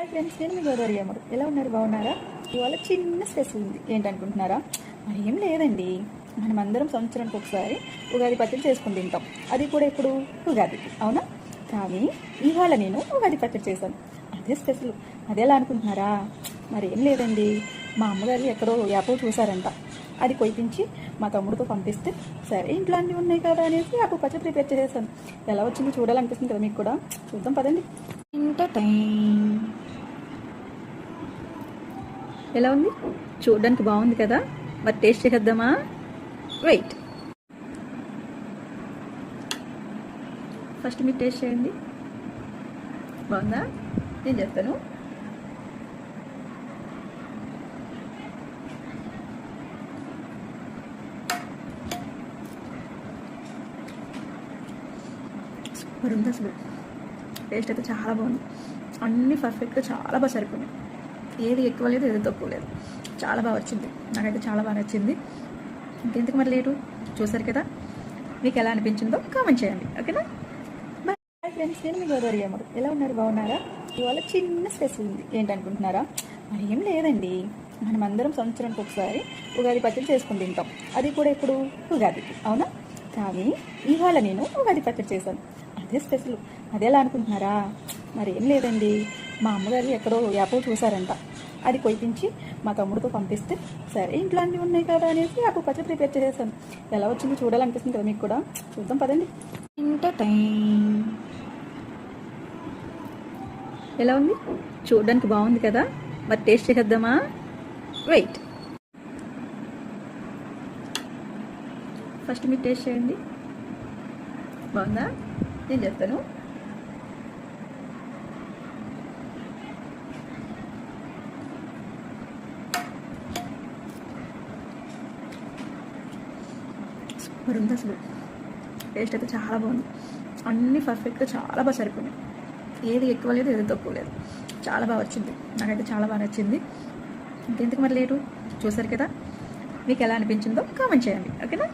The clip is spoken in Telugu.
హాయ్ ఫ్రెండ్స్, నేను మీ గోదావరి అమ్మడు. ఎలా ఉన్నారు? బాగున్నారా? ఇవాళ చిన్న స్పెషల్ ఉంది. ఏంటనుకుంటున్నారా? మరి ఏం లేదండి, మనమందరం సంవత్సరానికి ఒకసారి ఉగాది పచ్చడి చేసుకుని తింటాం. అది కూడా ఇప్పుడు ఉగాదికి, అవునా? కానీ ఇవాళ నేను ఉగాది పచ్చడి చేశాను. అదే స్పెషల్. అదేలా అనుకుంటున్నారా? మరి ఏం లేదండి, మా అమ్మగారు ఎక్కడో యాపో చూసారంట. అది కొయ్యించి మా తమ్ముడితో పంపిస్తే, సరే ఇంట్లో అన్నీ ఉన్నాయి కదా అనేసి యాపో పచ్చడి ప్రిపేర్ చేసేసాను. ఎలా వచ్చిందో చూడాలనిపిస్తుంది కదా మీకు కూడా. చూద్దాం పదండి. ఇంత టైం ఎలా ఉంది? చూడడానికి బాగుంది కదా, మరి టేస్ట్ చేసేద్దామా? వెయిట్, ఫస్ట్ మీరు టేస్ట్ చేయండి. బాగుందా? నేను చేస్తాను. సూపర్ ఉంది అసలు. టేస్ట్ అయితే చాలా బాగుంది. అన్నీ పర్ఫెక్ట్గా చాలా బాగా సరిపోయినాయి. ఏది ఎక్కువ లేదు, ఏది తక్కువ లేదు. చాలా బాగా వచ్చింది. నాకైతే చాలా బాగా నచ్చింది. ఇంకెందుకు మరి లేటు, చూసారు కదా. మీకు ఎలా అనిపించిందో కామెంట్ చేయండి, ఓకేనా? బాయ్ ఫ్రెండ్స్, నేను మీ గోదావరి అమ్మడు. ఎలా ఉన్నారు? బాగున్నారా? ఇవాళ చిన్న స్పెషల్ ఉంది. ఏంటనుకుంటున్నారా? మరి ఏం లేదండి, మనమందరం సంవత్సరానికి ఒకసారి ఉగాది పచ్చడి చేసుకుని తింటాం. అది కూడా ఇప్పుడు ఉగాదికి, అవునా? కానీ ఇవాళ నేను ఉగాది పచ్చడి చేశాను. అదే స్పెషల్. అదేలా అనుకుంటున్నారా? మరి ఏం లేదండి, మా అమ్మగారు ఎక్కడో యాపో చూసారంట. అది కొయ్యించి మా తమ్ముడితో పంపిస్తే, సరే ఇంట్లో అన్నీ ఉన్నాయి కదా అనేసి యాపో పచ్చడి ప్రిపేర్ చేసేసాను. ఎలా వచ్చిందో చూడాలనిపిస్తుంది కదా మీకు కూడా. చూద్దాం పదండి. ఇంత టైం ఎలా ఉంది? చూడడానికి బాగుంది కదా, మరి టేస్ట్ చేసేద్దామా? వెయిట్, ఫస్ట్ మీరు టేస్ట్ చేయండి. బాగుందా? నేను చెప్తాను. సూపర్ ఉంది అసలు. టేస్ట్ అయితే చాలా బాగుంది. అన్నీ పర్ఫెక్ట్గా చాలా బాగా సరిపోయినాయి. ఏది ఎక్కువ లేదు, ఏది తక్కువ లేదు. చాలా బాగా వచ్చింది. నాకైతే చాలా బాగా నచ్చింది. ఇంకెందుకు మరి లేటు, చూసారు కదా. మీకు ఎలా అనిపించిందో కామెంట్ చేయండి, ఓకేనా?